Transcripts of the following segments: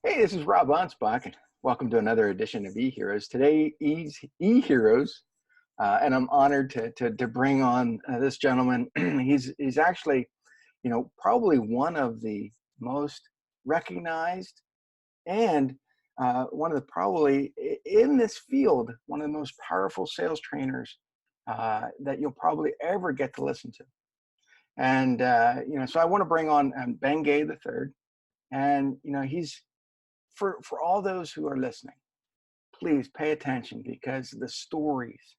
Hey, this is Rob Anspach, and welcome to another edition of E-Heroes. Today, E-Heroes, and I'm honored to bring on this gentleman. He's actually, probably one of the most recognized and one of the probably in this field, one of the most powerful sales trainers that you'll probably ever get to listen to. And, so I want to bring on Ben Gay III. And, he's, for all those who are listening, please pay attention because the stories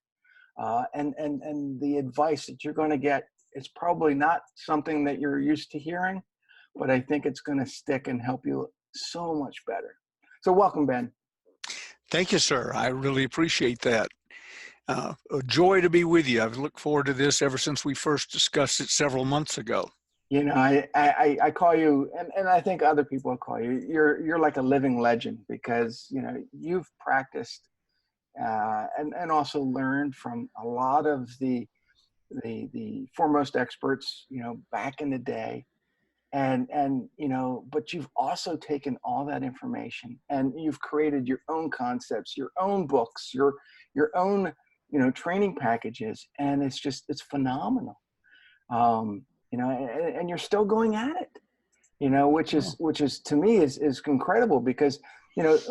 and the advice that you're going to get is probably not something that you're used to hearing, but I think it's going to stick and help you so much better. So welcome, Ben. Thank you, sir. I really appreciate that. A joy to be with you. I've looked forward to this ever since we first discussed it several months ago. I call you, and I think other people will call you, you're like a living legend because, you've practiced and also learned from a lot of the foremost experts, back in the day. But you've also taken all that information and you've created your own concepts, your own books, your own, training packages. And it's phenomenal. And you're still going at it, which is to me is incredible because,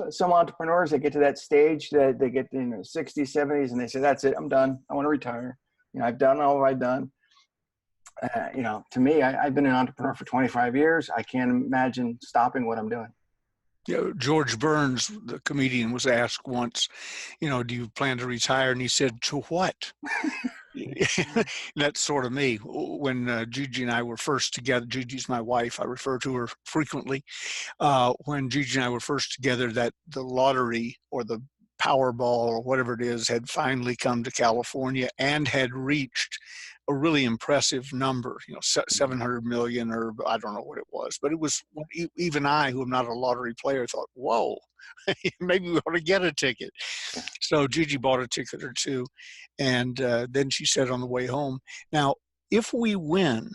some entrepreneurs, they get to that stage that they get in their 60s, 70s, and they say, that's it, I'm done. I want to retire. I've done all I've done. To me, I've been an entrepreneur for 25 years. I can't imagine stopping what I'm doing. George Burns, the comedian, was asked once, do you plan to retire? And he said, to what? That's sort of me. When Gigi and I were first together, Gigi's my wife, I refer to her frequently. When Gigi and I were first together, that the lottery or the Powerball or whatever it is had finally come to California and had reached a really impressive number, 700 million, or I don't know what it was, but it was, even I, who am not a lottery player, thought, whoa, maybe we ought to get a ticket. So Gigi bought a ticket or two. And then she said on the way home, now, if we win,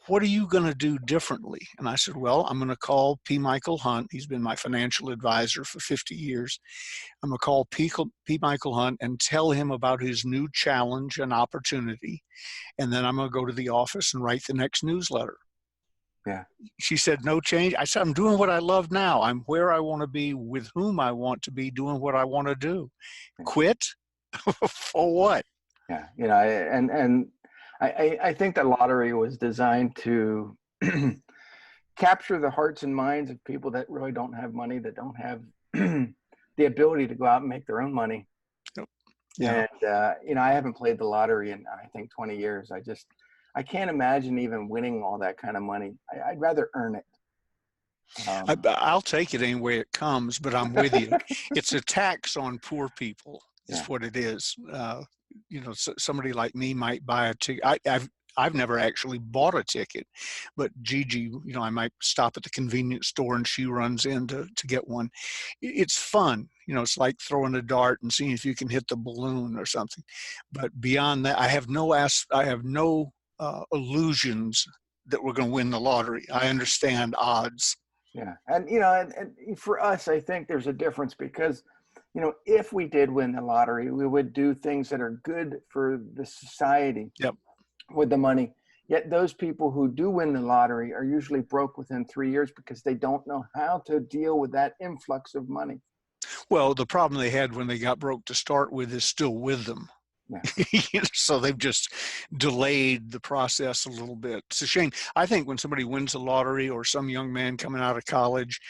what are you going to do differently? And I said, well, I'm going to call P. Michael Hunt. He's been my financial advisor for 50 years. I'm going to call P. Michael Hunt and tell him about his new challenge and opportunity. And then I'm going to go to the office and write the next newsletter. Yeah. She said, no change. I said, I'm doing what I love now. I'm where I want to be, with whom I want to be, doing what I want to do. Quit? For what? Yeah. I think the lottery was designed to capture the hearts and minds of people that really don't have money, that don't have the ability to go out and make their own money. Yeah. And, I haven't played the lottery in, I think, 20 years. I can't imagine even winning all that kind of money. I'd rather earn it. I'll take it any way it comes, but I'm with you. It's a tax on poor people is what it is. Somebody like me might buy a ticket. I've never actually bought a ticket, but Gigi, I might stop at the convenience store and she runs in to get one. It's fun. It's like throwing a dart and seeing if you can hit the balloon or something. But beyond that, I have no illusions that we're going to win the lottery. I understand odds. Yeah. And for us, I think there's a difference because, if we did win the lottery, we would do things that are good for the society. Yep. With the money. Yet those people who do win the lottery are usually broke within 3 years because they don't know how to deal with that influx of money. Well, the problem they had when they got broke to start with is still with them. Yeah. So they've just delayed the process a little bit. It's a shame. I think when somebody wins the lottery, or some young man coming out of college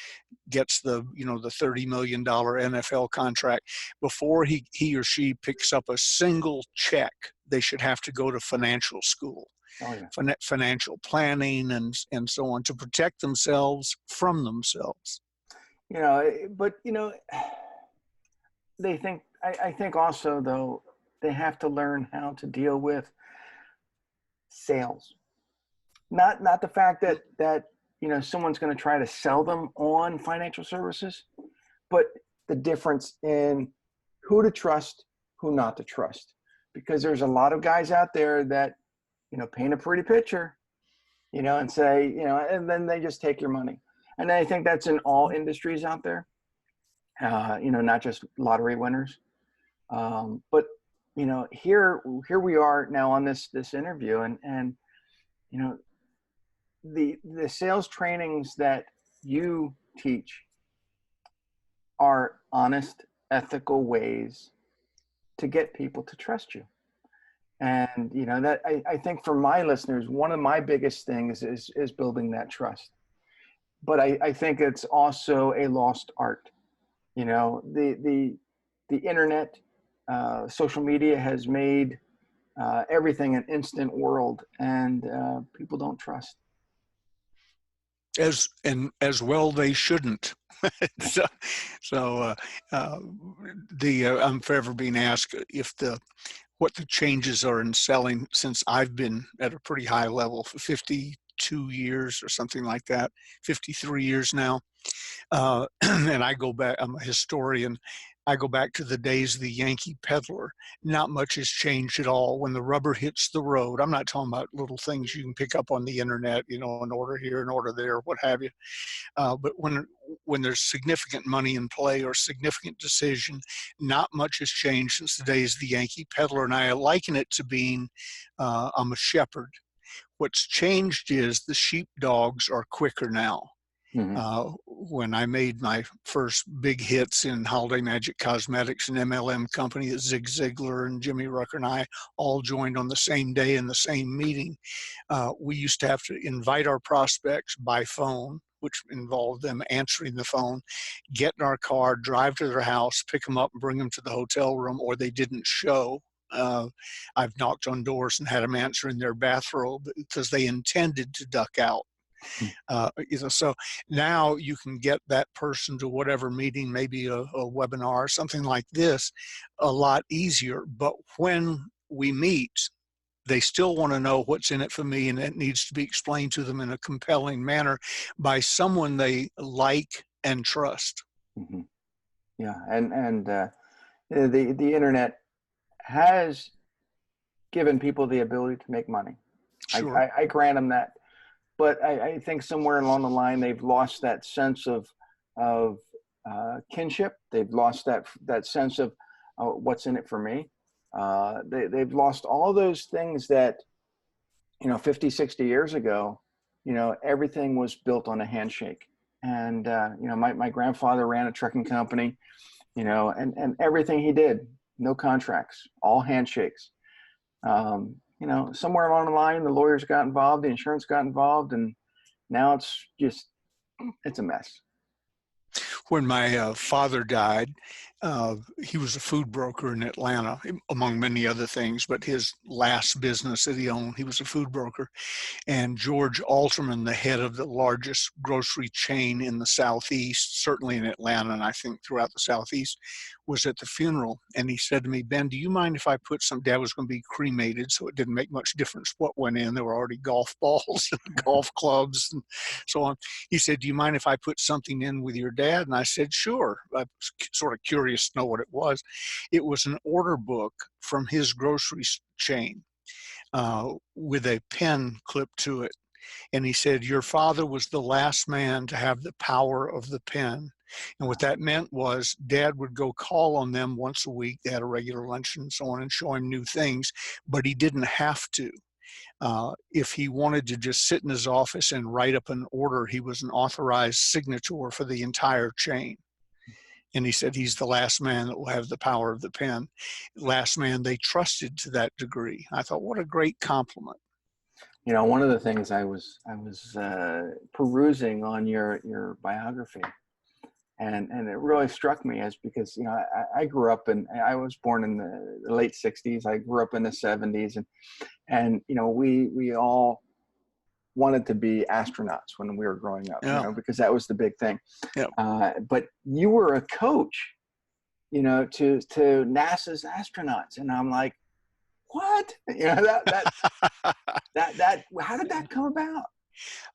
gets the $30 million NFL contract, before he or she picks up a single check, they should have to go to financial school. Oh, yeah. Financial planning and so on, to protect themselves from themselves. I think also, though, they have to learn how to deal with sales. Not the fact that someone's going to try to sell them on financial services, but the difference in who to trust, who not to trust. Because there's a lot of guys out there that, paint a pretty picture, and say, and then they just take your money. And I think that's in all industries out there, not just lottery winners. But here we are now on this interview, and the sales trainings that you teach are honest, ethical ways to get people to trust you. And that I think for my listeners, one of my biggest things is building that trust. But I think it's also a lost art. The internet, social media has made everything an instant world, and people don't trust. As well they shouldn't. I'm forever being asked what the changes are in selling since I've been at a pretty high level for 52 years or something like that, 53 years now. And I go back, I'm a historian. I go back to the days of the Yankee peddler. Not much has changed at all. When the rubber hits the road, I'm not talking about little things you can pick up on the internet, an order here, an order there, what have you. But when there's significant money in play or significant decision, not much has changed since the days of the Yankee peddler. And I liken it to being, I'm a shepherd. What's changed is the sheepdogs are quicker now. Mm-hmm. When I made my first big hits in Holiday Magic Cosmetics, an MLM company that Zig Ziglar and Jimmy Rucker and I all joined on the same day in the same meeting, we used to have to invite our prospects by phone, which involved them answering the phone, get in our car, drive to their house, pick them up and bring them to the hotel room, or they didn't show. I've knocked on doors and had them answer in their bathrobe because they intended to duck out. So now you can get that person to whatever meeting, maybe a webinar or something like this, a lot easier. But when we meet, they still want to know what's in it for me, and it needs to be explained to them in a compelling manner by someone they like and trust. Mm-hmm. Yeah, and the internet has given people the ability to make money. Sure. I grant them that. But I think somewhere along the line, they've lost that sense of kinship. They've lost that sense of what's in it for me. They've lost all those things that, 50, 60 years ago, everything was built on a handshake. And, my grandfather ran a trucking company, and everything he did, no contracts, all handshakes. Somewhere along the line, the lawyers got involved, the insurance got involved, and now it's a mess. When my father died, he was a food broker in Atlanta, among many other things, but his last business that he owned, he was a food broker. And George Alterman, the head of the largest grocery chain in the Southeast, certainly in Atlanta, and I think throughout the Southeast, was at the funeral. And he said to me, Ben, do you mind if I put Dad was going to be cremated, so it didn't make much difference what went in. There were already golf balls and golf clubs and so on. He said, do you mind if I put something in with your dad? And I said, sure. I was sort of curious to know what it was. It was an order book from his grocery chain with a pen clipped to it. And he said, your father was the last man to have the power of the pen. And what that meant was Dad would go call on them once a week. They had a regular lunch and so on and show him new things, but he didn't have to. If he wanted to just sit in his office and write up an order, he was an authorized signator for the entire chain. And he said he's the last man that will have the power of the pen. Last man they trusted to that degree. I thought, what a great compliment. One of the things I was perusing on your biography, and it really struck me as because I grew up I was born in the late 60s. I grew up in the 70s, and we all wanted to be astronauts when we were growing up, because that was the big thing. Yeah. But you were a coach, to NASA's astronauts, and I'm like, what? That how did that come about?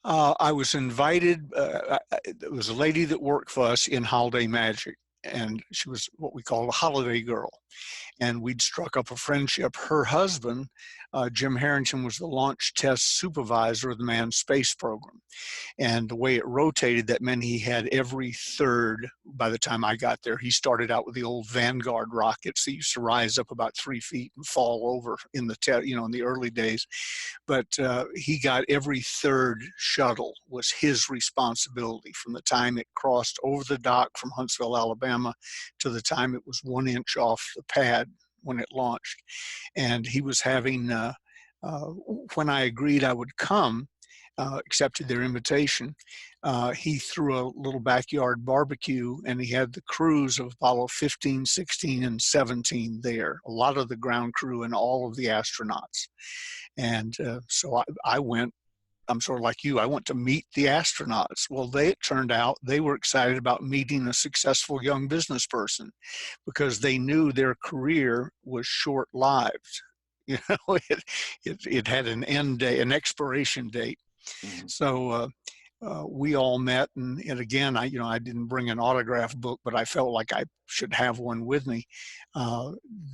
I was invited. There was a lady that worked for us in Holiday Magic, and she was what we call a holiday girl. and we'd struck up a friendship. Her husband, Jim Harrington, was the launch test supervisor of the manned space program. And the way it rotated, that meant he had every third by the time I got there. He started out with the old Vanguard rockets that used to rise up about 3 feet and fall over in the, in the early days. But he got every third shuttle was his responsibility from the time it crossed over the dock from Huntsville, Alabama, to the time it was 1 inch off the pad when it launched. And he was having, when I agreed I would come, accepted their invitation, he threw a little backyard barbecue, and he had the crews of Apollo 15, 16, and 17 there, a lot of the ground crew and all of the astronauts. And so I went, I'm sort of like you, I went to meet the astronauts. Well, it turned out they were excited about meeting a successful young business person because they knew their career was short-lived. It had an end day, an expiration date. Mm-hmm. So we all met, and again, I didn't bring an autograph book, but I felt like I should have one with me.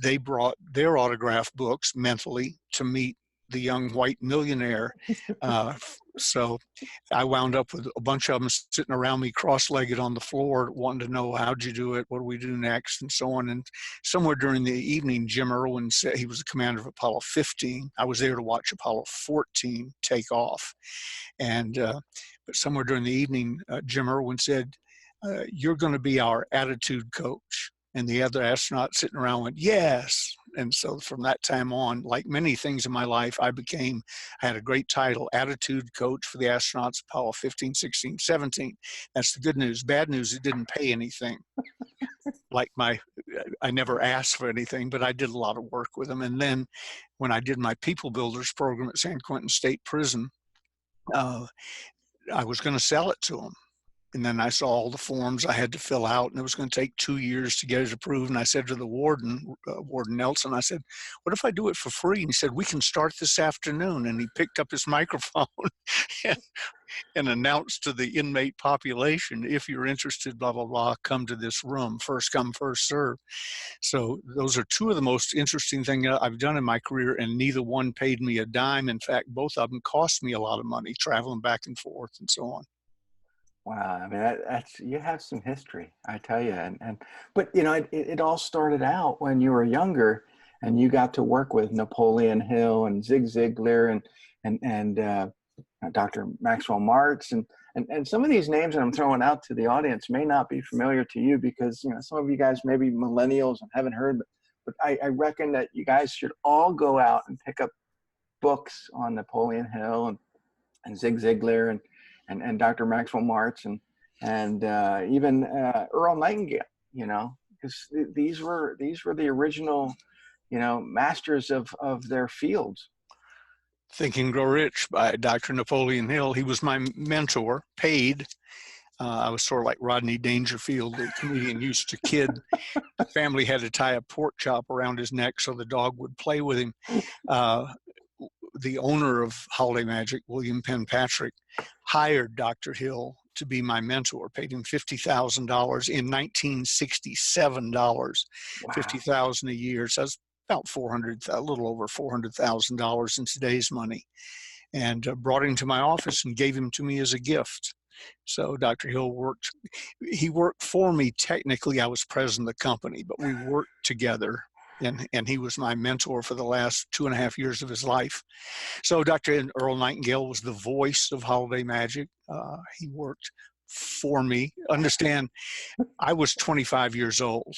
They brought their autograph books mentally to meet the young white millionaire. So I wound up with a bunch of them sitting around me cross-legged on the floor, wanting to know, how'd you do it? What do we do next? And so on. And somewhere during the evening, Jim Irwin said, he was the commander of Apollo 15. I was there to watch Apollo 14 take off. And but somewhere during the evening, Jim Irwin said, you're going to be our attitude coach. And the other astronauts sitting around went, yes. And so from that time on, like many things in my life, I had a great title, attitude coach for the astronauts, Apollo 15, 16, 17. That's the good news. Bad news, it didn't pay anything. I never asked for anything, but I did a lot of work with them. And then when I did my People Builders program at San Quentin State Prison, I was going to sell it to them. And then I saw all the forms I had to fill out, and it was going to take 2 years to get it approved. And I said to the warden, Warden Nelson, I said, what if I do it for free? And he said, we can start this afternoon. And he picked up his microphone and announced to the inmate population, if you're interested, blah, blah, blah, come to this room. First come, first serve. So those are two of the most interesting things I've done in my career, and neither one paid me a dime. In fact, both of them cost me a lot of money, traveling back and forth and so on. Wow, I mean that's you have some history, I tell you, but it all started out when you were younger, and you got to work with Napoleon Hill and Zig Ziglar and Dr. Maxwell Martz and some of these names that I'm throwing out to the audience may not be familiar to you because some of you guys may be millennials and haven't heard, but I reckon that you guys should all go out and pick up books on Napoleon Hill and Zig Ziglar and Dr. Maxwell Martz and even Earl Nightingale, because these were the original, masters of their fields. Think and Grow Rich by Dr. Napoleon Hill. He was my mentor, paid. I was sort of like Rodney Dangerfield, the comedian, used to kid. The family had to tie a pork chop around his neck so the dog would play with him. The owner of Holiday Magic, William Penpatrick, hired Dr. Hill to be my mentor, paid him $50,000 in 1967 dollars, wow. $50,000 a year. So that's about a little over $400,000 in today's money, and brought him to my office and gave him to me as a gift. So Dr. Hill worked for me. Technically, I was president of the company, but we worked together. And he was my mentor for the last 2.5 years of his life. So Dr. Earl Nightingale was the voice of Holiday Magic. He worked for me. Understand, I was 25 years old.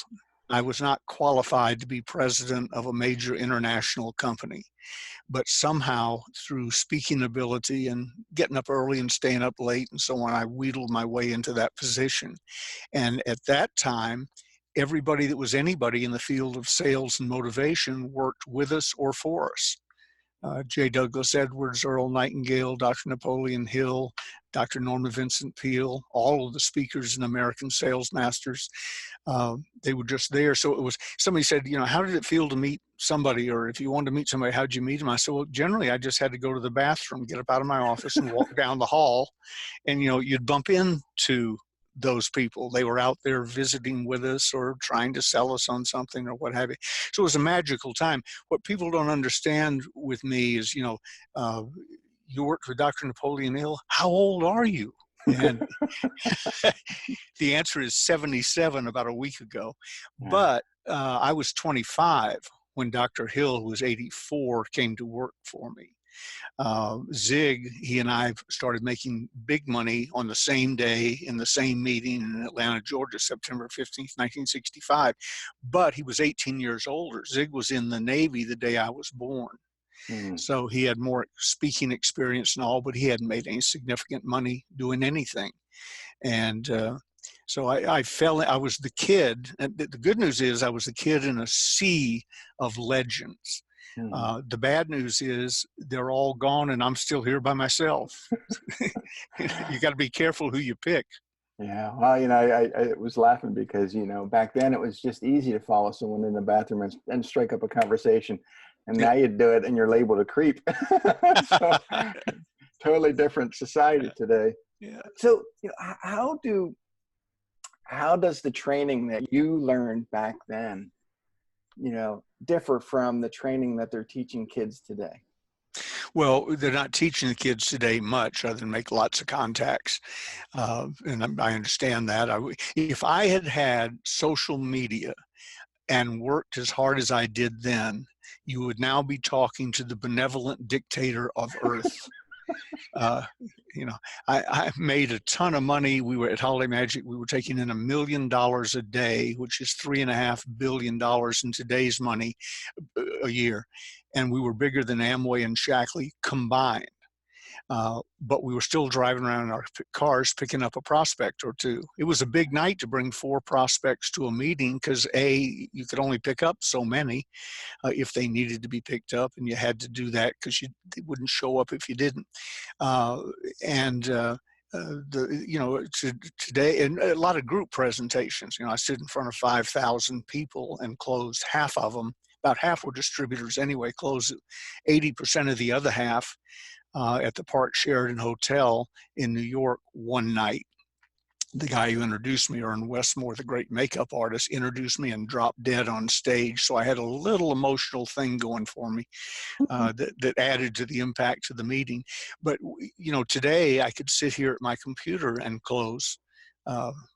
I was not qualified to be president of a major international company. But somehow, through speaking ability and getting up early and staying up late and so on, I wheedled my way into that position. And at that time, everybody that was anybody in the field of sales and motivation worked with us or for us. J. Douglas Edwards, Earl Nightingale, Dr. Napoleon Hill, Dr. Norman Vincent Peale, all of the speakers and American sales masters, they were just there. So it was, somebody said, how did it feel to meet somebody? Or if you wanted to meet somebody, how'd you meet them? I said, well, generally I just had to go to the bathroom, get up out of my office and walk down the hall. And, you'd bump into those people. They were out there visiting with us or trying to sell us on something or what have you. So it was a magical time. What people don't understand with me is, you worked with Dr. Napoleon Hill. How old are you? And the answer is 77 about a week ago. Yeah. But I was 25 when Dr. Hill, who was 84, came to work for me. Zig, he and I started making big money on the same day in the same meeting in Atlanta, Georgia, September 15th, 1965. But he was 18 years older. Zig was in the Navy the day I was born. So he had more speaking experience and all, but he hadn't made any significant money doing anything. And so I was the kid. And the good news is I was the kid in a sea of legends. The bad news is they're all gone and I'm still here by myself. You got to be careful who you pick. Yeah, well, I was laughing because, back then it was just easy to follow someone in the bathroom and strike up a conversation. And now you do it and you're labeled a creep. So, totally different society today. Yeah. So, how does the training that you learned back then, differ from the training that they're teaching kids today? Well, they're not teaching the kids today much other than make lots of contacts. And I understand that. If I had had social media and worked as hard as I did then, you would now be talking to the benevolent dictator of Earth. I made a ton of money. We were at Holiday Magic. We were taking in $1 million a day, which is $3.5 billion in today's money a year. And we were bigger than Amway and Shackley combined. But we were still driving around in our cars picking up a prospect or two. It was a big night to bring 4 prospects to a meeting because you could only pick up so many if they needed to be picked up, and you had to do that because they wouldn't show up if you didn't. Today, and a lot of group presentations. I stood in front of 5,000 people and closed half of them. About half were distributors anyway. Closed 80% of the other half. At the Park Sheraton Hotel in New York one night. The guy who introduced me, Ern Westmore, the great makeup artist, introduced me and dropped dead on stage. So I had a little emotional thing going for me that added to the impact of the meeting. But, today I could sit here at my computer and close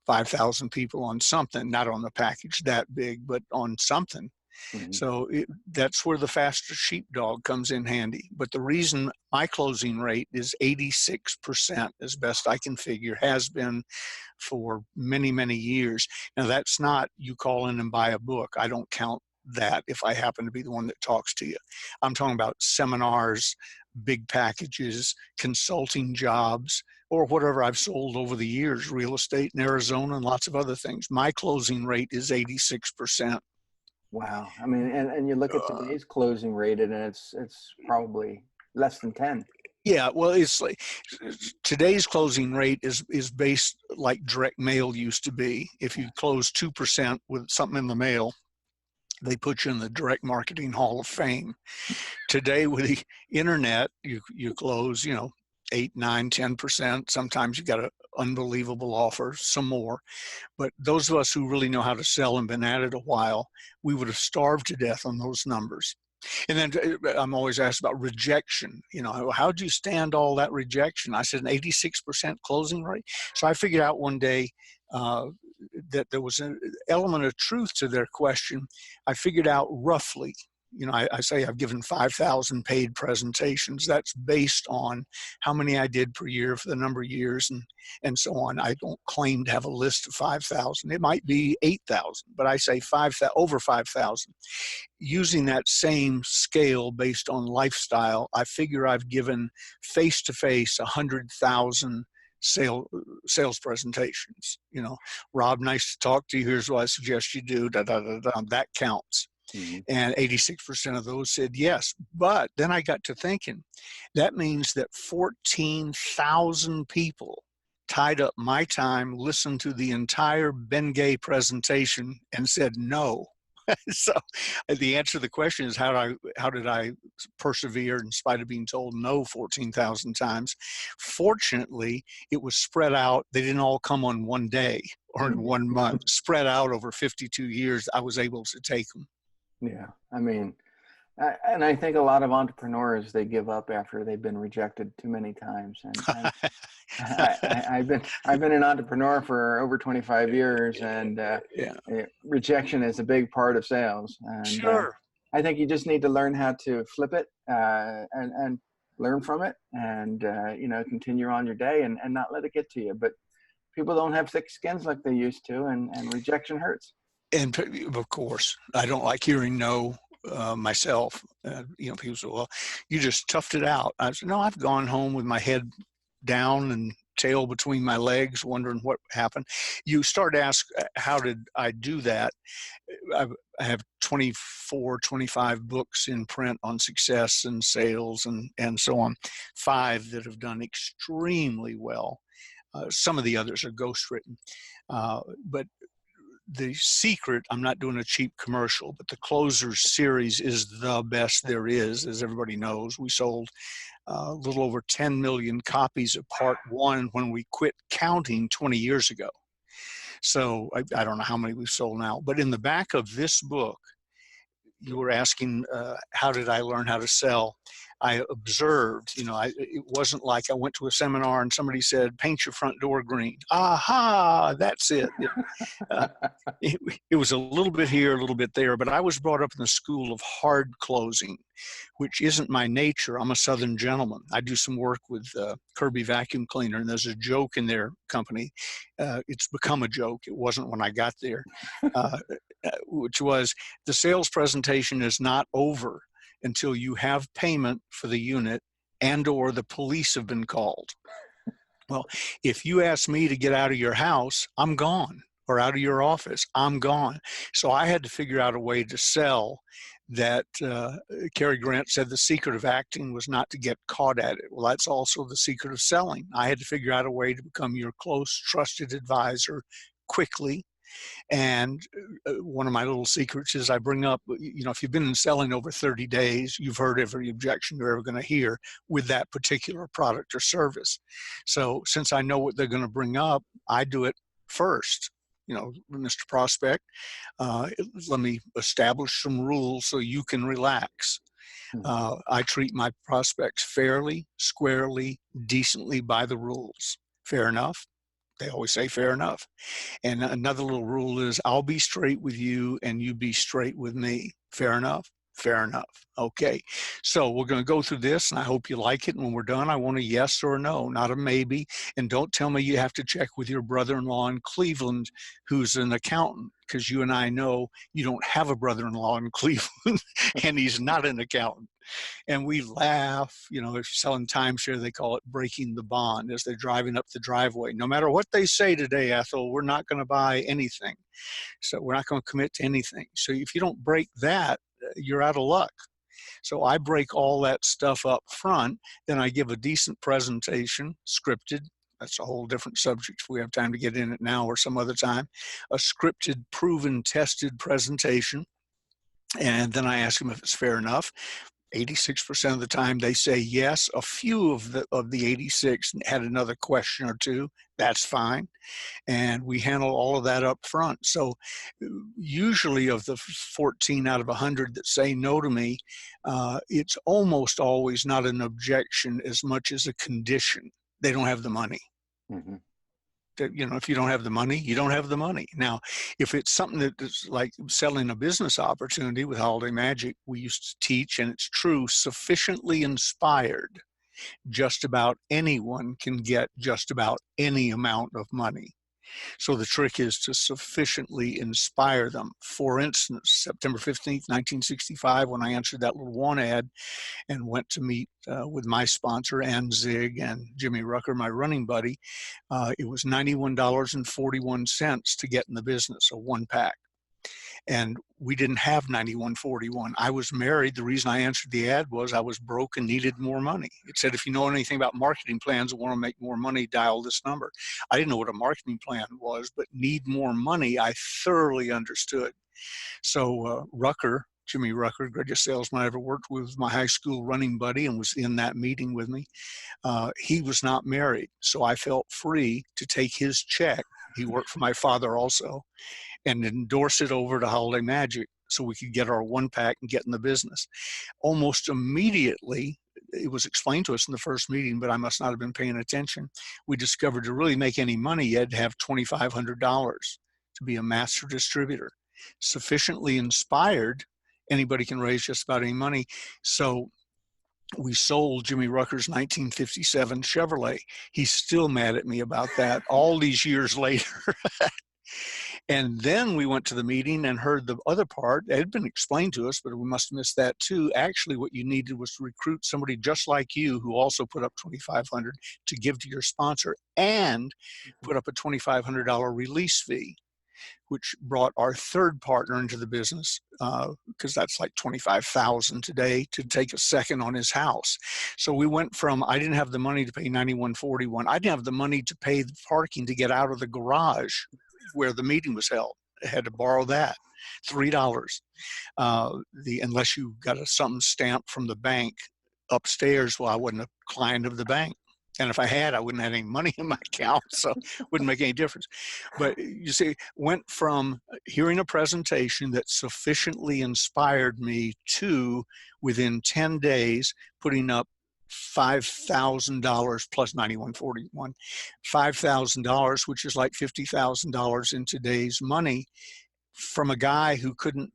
5,000 people on something, not on a package that big, but on something. Mm-hmm. So that's where the faster sheepdog comes in handy. But the reason my closing rate is 86%, as best I can figure, has been for many, many years. Now, that's not you call in and buy a book. I don't count that if I happen to be the one that talks to you. I'm talking about seminars, big packages, consulting jobs, or whatever I've sold over the years, real estate in Arizona and lots of other things. My closing rate is 86%. Wow. I mean, and you look at today's closing rate and it's probably less than 10. Yeah, well, it's like today's closing rate is based like direct mail used to be. If you close 2% with something in the mail, they put you in the direct marketing hall of fame. Today with the internet, you close, 8, 9, 10%. Sometimes you got an unbelievable offer, some more. But those of us who really know how to sell and been at it a while, we would have starved to death on those numbers. And then I'm always asked about rejection. How'd you stand all that rejection? I said an 86% closing rate. So I figured out one day that there was an element of truth to their question. I figured out roughly, I say I've given 5,000 paid presentations. That's based on how many I did per year for the number of years and so on. I don't claim to have a list of 5,000. It might be 8,000, but I say over 5,000. Using that same scale based on lifestyle, I figure I've given face-to-face 100,000 sales presentations. Rob, nice to talk to you. Here's what I suggest you do. That counts. Mm-hmm. And 86% of those said yes. But then I got to thinking, that means that 14,000 people tied up my time, listened to the entire Bengay presentation, and said no. So the answer to the question is how did I persevere in spite of being told no 14,000 times? Fortunately, it was spread out. They didn't all come on one day or in 1 month. Spread out over 52 years, I was able to take them. Yeah, I mean, and I think a lot of entrepreneurs, they give up after they've been rejected too many times. And I've been an entrepreneur for over 25 years, and Yeah, rejection is a big part of sales. And sure. I think you just need to learn how to flip it, and learn from it, and continue on your day, and not let it get to you. But people don't have thick skins like they used to, and rejection hurts. And of course, I don't like hearing no myself. People say, well, you just toughed it out. I said, no, I've gone home with my head down and tail between my legs, wondering what happened. You start to ask, how did I do that? I have 24, 25 books in print on success and sales and so on, 5 that have done extremely well. Some of the others are ghostwritten. But the secret, I'm not doing a cheap commercial, but the Closers series is the best there is, as everybody knows. We sold a little over 10 million copies of part 1 when we quit counting 20 years ago. So I don't know how many we've sold now, but in the back of this book, you were asking, how did I learn how to sell? I observed, it wasn't like I went to a seminar and somebody said, paint your front door green. Aha, that's it. It was a little bit here, a little bit there, but I was brought up in the school of hard closing, which isn't my nature. I'm a Southern gentleman. I do some work with Kirby Vacuum Cleaner, and there's a joke in their company. It's become a joke. It wasn't when I got there, which was the sales presentation is not over until you have payment for the unit and or the police have been called. Well, if you ask me to get out of your house, I'm gone, or out of your office, I'm gone. So I had to figure out a way to sell that. Cary Grant said the secret of acting was not to get caught at it. Well, that's also the secret of selling. I had to figure out a way to become your close, trusted advisor quickly. And one of my little secrets is I bring up, if you've been in selling over 30 days, you've heard every objection you're ever going to hear with that particular product or service. So since I know what they're going to bring up, I do it first. Mr. Prospect, let me establish some rules so you can relax. I treat my prospects fairly, squarely, decently by the rules. Fair enough? They always say fair enough. And another little rule is I'll be straight with you and you be straight with me. Fair enough? Fair enough. Okay. So we're going to go through this and I hope you like it. And when we're done, I want a yes or a no, not a maybe. And don't tell me you have to check with your brother-in-law in Cleveland who's an accountant, because you and I know you don't have a brother-in-law in Cleveland and he's not an accountant. And we laugh, if you're selling timeshare, they call it breaking the bond as they're driving up the driveway. No matter what they say today, Ethel, we're not going to buy anything. So we're not going to commit to anything. So if you don't break that, you're out of luck. So I break all that stuff up front. Then I give a decent presentation, scripted. That's a whole different subject if we have time to get in it now or some other time. A scripted, proven, tested presentation. And then I ask them if it's fair enough. 86% of the time they say yes. A few of the 86 had another question or two. That's fine. And we handle all of that up front. So usually of the 14 out of 100 that say no to me, it's almost always not an objection as much as a condition. They don't have the money. Mm-hmm. If you don't have the money, you don't have the money. Now, if it's something that is like selling a business opportunity with Holiday Magic, we used to teach, and it's true, sufficiently inspired, just about anyone can get just about any amount of money. So the trick is to sufficiently inspire them. For instance, September 15th, 1965, when I answered that little want ad and went to meet with my sponsor, Ann Zig, and Jimmy Rucker, my running buddy, it was $91.41 to get in the business, a 1-pack. And we didn't have 9141. I was married. The reason I answered the ad was I was broke and needed more money. It said, if you know anything about marketing plans and want to make more money, dial this number. I didn't know what a marketing plan was, but need more money, I thoroughly understood. So Jimmy Rucker, greatest salesman I ever worked with, my high school running buddy, and was in that meeting with me. He was not married, so I felt free to take his check. He worked for my father also, and endorse it over to Holiday Magic so we could get our one pack and get in the business. Almost immediately, it was explained to us in the first meeting, but I must not have been paying attention. We discovered to really make any money, you had to have $2,500 to be a master distributor. Sufficiently inspired, anybody can raise just about any money. So we sold Jimmy Rucker's 1957 Chevrolet. He's still mad at me about that all these years later. And then we went to the meeting and heard the other part. It had been explained to us, but we must have missed that too. Actually, what you needed was to recruit somebody just like you who also put up $2,500 to give to your sponsor and put up a $2,500 release fee, which brought our third partner into the business, because that's like $25,000 today, to take a second on his house. So we went from, I didn't have the money to pay $91.41. I didn't have the money to pay the parking to get out of the garage where the meeting was held. I had to borrow that, $3. Unless you got something stamped from the bank upstairs, well, I wasn't a client of the bank. And if I had, I wouldn't have any money in my account, so it wouldn't make any difference. But you see, went from hearing a presentation that sufficiently inspired me to, within 10 days, putting up $5,000 plus 9141, $5,000, which is like $50,000 in today's money, from a guy who couldn't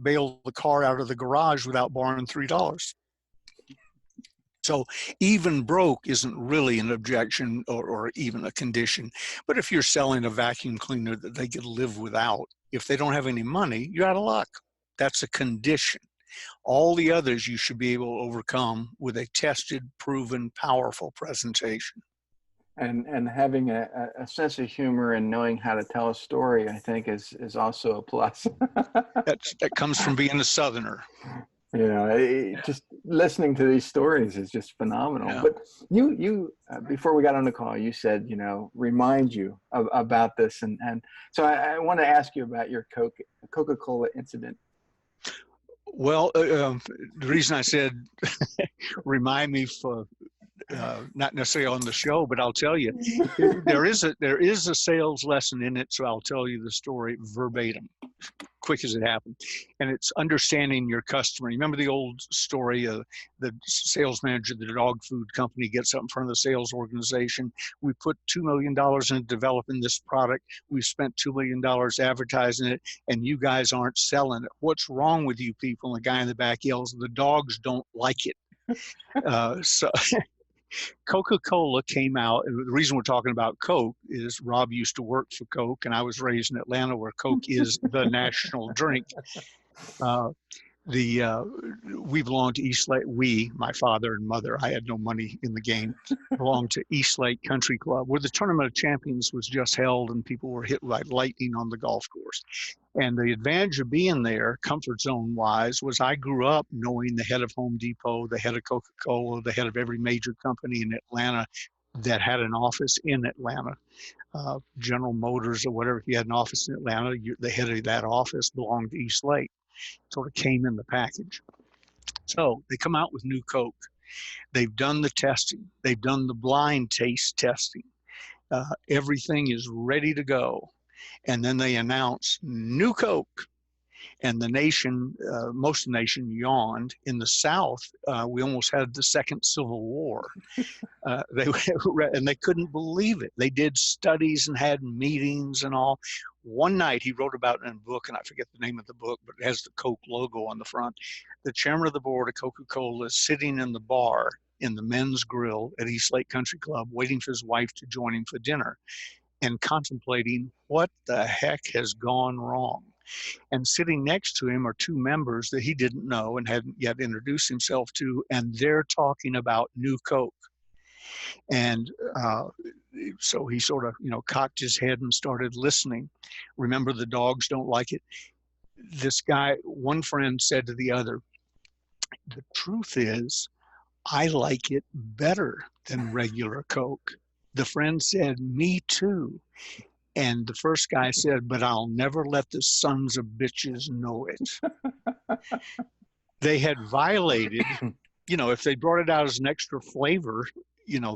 bail the car out of the garage without borrowing $3. So even broke isn't really an objection or even a condition. But if you're selling a vacuum cleaner that they could live without, if they don't have any money, you're out of luck. That's a condition. All the others you should be able to overcome with a tested, proven, powerful presentation. And having a sense of humor and knowing how to tell a story, I think, is also a plus. That comes from being a Southerner. You know, just listening to these stories is just phenomenal. Yeah. But you before we got on the call, you said, you know, remind you about this. And so I want to ask you about your Coca-Cola incident. Well, the reason I said remind me for not necessarily on the show, but I'll tell you, there is a sales lesson in it. So I'll tell you the story verbatim, quick as it happened. And it's understanding your customer. You remember the old story of the sales manager of the dog food company gets up in front of the sales organization. We put $2 million into developing this product. We've spent $2 million advertising it, and you guys aren't selling it. What's wrong with you people? And the guy in the back yells, the dogs don't like it. So Coca-Cola came out, and the reason we're talking about Coke is Rob used to work for Coke, and I was raised in Atlanta where Coke is the national drink. We belonged to East Lake. My father and mother, I had no money in the game, belonged to East Lake Country Club, where the Tournament of Champions was just held and people were hit like lightning on the golf course. And the advantage of being there, comfort zone wise, was I grew up knowing the head of Home Depot, the head of Coca-Cola, the head of every major company in Atlanta that had an office in Atlanta. General Motors or whatever, if you had an office in Atlanta, the head of that office belonged to East Lake. Sort of came in the package. So they come out with new Coke. They've done the testing. They've done the blind taste testing. Everything is ready to go. And then they announce new Coke. And the nation, most of the nation yawned. In the South, we almost had the second Civil War. And they couldn't believe it. They did studies and had meetings and all. One night, he wrote about it in a book, and I forget the name of the book, but it has the Coke logo on the front. The chairman of the board of Coca-Cola is sitting in the bar in the men's grill at East Lake Country Club, waiting for his wife to join him for dinner and contemplating what the heck has gone wrong. And sitting next to him are two members that he didn't know and hadn't yet introduced himself to, and they're talking about new Coke. And so he sort of, cocked his head and started listening. Remember, the dogs don't like it. this guy, one friend said to the other, the truth is, I like it better than regular Coke. The friend said, me too. And the first guy said, but I'll never let the sons of bitches know it. They had violated, if they brought it out as an extra flavor,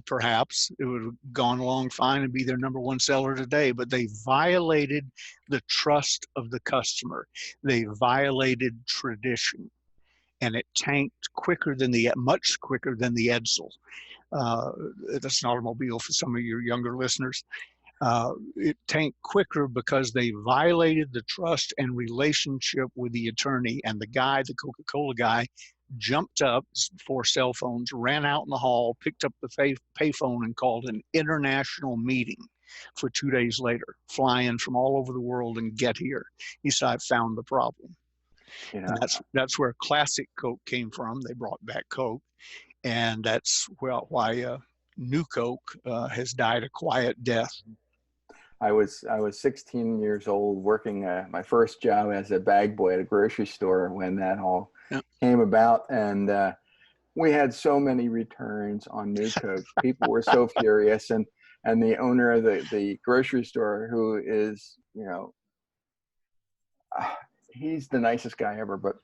perhaps it would have gone along fine and be their number one seller today, but they violated the trust of the customer. They violated tradition, and it tanked much quicker than the Edsel. That's an automobile for some of your younger listeners. It tanked quicker because they violated the trust and relationship with the attorney. And the Coca-Cola guy, jumped up before cell phones, ran out in the hall, picked up the payphone and called an international meeting for 2 days later, fly in from all over the world and get here. He said, I found the problem. And that's where classic Coke came from. They brought back Coke. And that's why New Coke has died a quiet death. I was 16 years old, working my first job as a bag boy at a grocery store when that all came about, and we had so many returns on New Coke. People were so furious, and the owner of the grocery store, who is, he's the nicest guy ever, but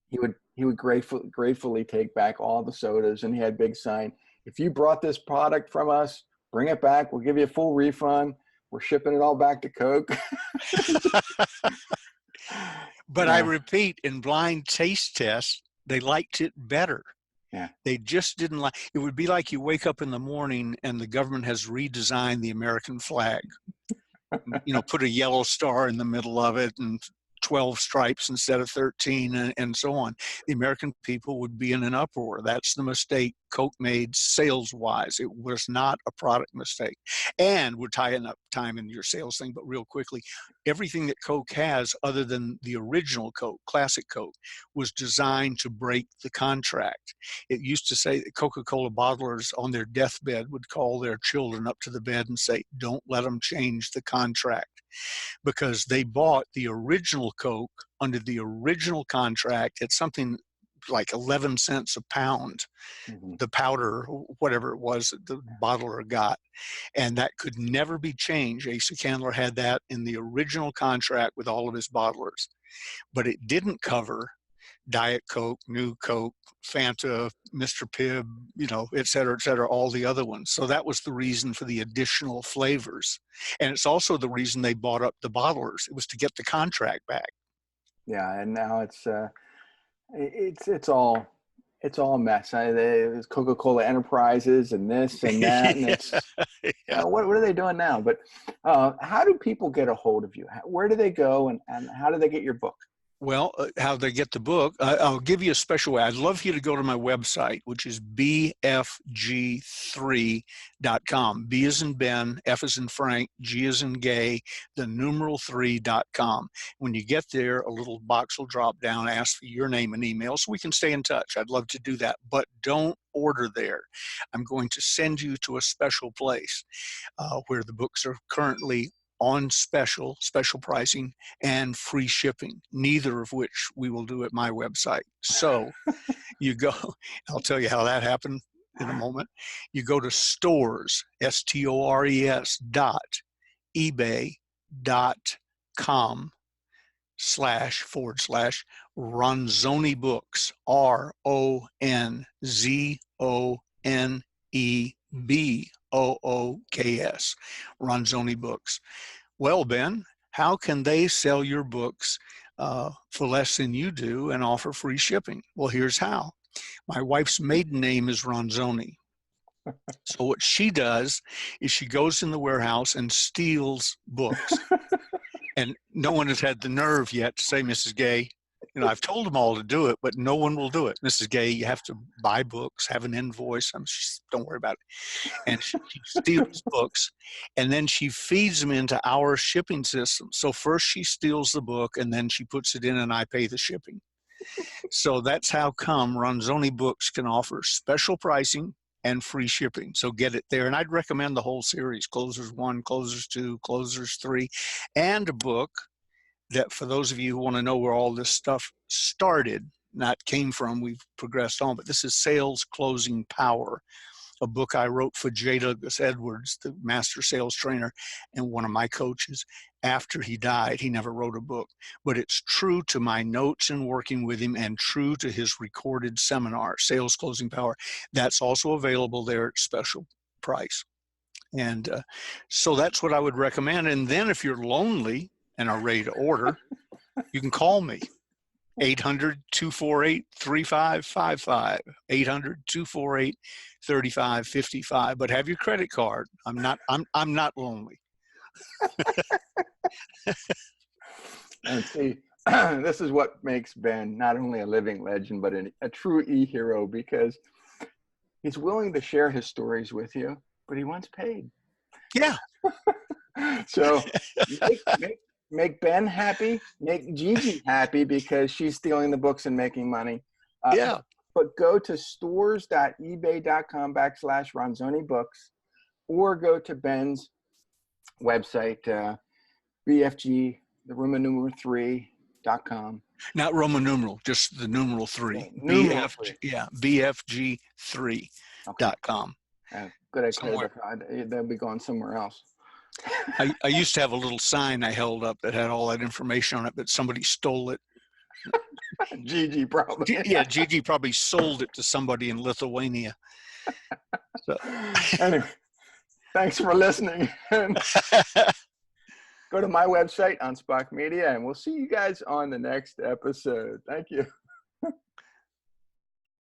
he would gratefully take back all the sodas, and he had a big sign: if you brought this product from us, bring it back. We'll give you a full refund. We're shipping it all back to Coke. But I repeat, in blind taste tests, they liked it better. Yeah. They just didn't like it. Would be like you wake up in the morning and the government has redesigned the American flag. Put a yellow star in the middle of it and 12 stripes instead of 13, and so on. The American people would be in an uproar. That's the mistake Coke made sales-wise. It was not a product mistake. And we're tying up time in your sales thing, but real quickly, everything that Coke has, other than the original Coke, classic Coke, was designed to break the contract. It used to say that Coca-Cola bottlers on their deathbed would call their children up to the bed and say, don't let them change the contract. Because they bought the original Coke under the original contract at something like 11 cents a pound, the powder, whatever it was that the bottler got. And that could never be changed. Asa Candler had that in the original contract with all of his bottlers. But it didn't cover Diet Coke, New Coke, Fanta, Mr. Pibb, et cetera, all the other ones. So that was the reason for the additional flavors. And it's also the reason they bought up the bottlers. It was to get the contract back. Yeah, and now it's all a mess. There's Coca-Cola Enterprises and this and that, and it's what are they doing now? But how do people get a hold of you? Where do they go, and how do they get your book? Well, how they get the book, I'll give you a special way. I'd love for you to go to my website, which is bfg3.com. B as in Ben, F as in Frank, G as in gay, the numeral 3.com. When you get there, a little box will drop down, ask for your name and email so we can stay in touch. I'd love to do that, but don't order there. I'm going to send you to a special place where the books are currently on special pricing and free shipping, neither of which we will do at my website. So you go, I'll tell you how that happened in a moment. You go to stores, stores.ebay.com//Ronzoni Books, RONZONEBOOKS, Ronzoni Books. Well, Ben, how can they sell your books for less than you do and offer free shipping? Well, here's how. My wife's maiden name is Ronzoni. So what she does is she goes in the warehouse and steals books. And no one has had the nerve yet to say, Mrs. Gay, I've told them all to do it, but no one will do it. Mrs. Gay, you have to buy books, have an invoice. Don't worry about it. And she steals books, and then she feeds them into our shipping system. So first she steals the book, and then she puts it in, and I pay the shipping. So that's how come Ronzoni Books can offer special pricing and free shipping. So get it there. And I'd recommend the whole series, Closers 1, Closers 2, Closers 3, and a book that for those of you who want to know where all this stuff started, not came from, we've progressed on, but this is Sales Closing Power, a book I wrote for J. Douglas Edwards, the master sales trainer and one of my coaches. After he died, he never wrote a book, but it's true to my notes in working with him and true to his recorded seminar, Sales Closing Power. That's also available there at special price. And so that's what I would recommend. And then if you're lonely and are ready to order, you can call me. 800-248-3555, 800-248-3555. But have your credit card. I'm not lonely. And see, this is what makes Ben not only a living legend, but a true e-hero, because he's willing to share his stories with you, but he wants paid. Yeah. So make Ben happy, make Gigi happy because she's stealing the books and making money. Yeah. But go to stores.ebay.com/Ronzoni books, or go to Ben's website, BFG, the Roman numeral 3.com. Not Roman numeral, just the numeral 3. Numeral BFG, 3. yeah, BFG3.com. Good, I clarified. They'll be going somewhere else. I used to have a little sign I held up that had all that information on it, but somebody stole it. Gigi probably. Yeah, Gigi probably sold it to somebody in Lithuania. So. Anyway, thanks for listening. Go to my website, Anspach Media, and we'll see you guys on the next episode. Thank you.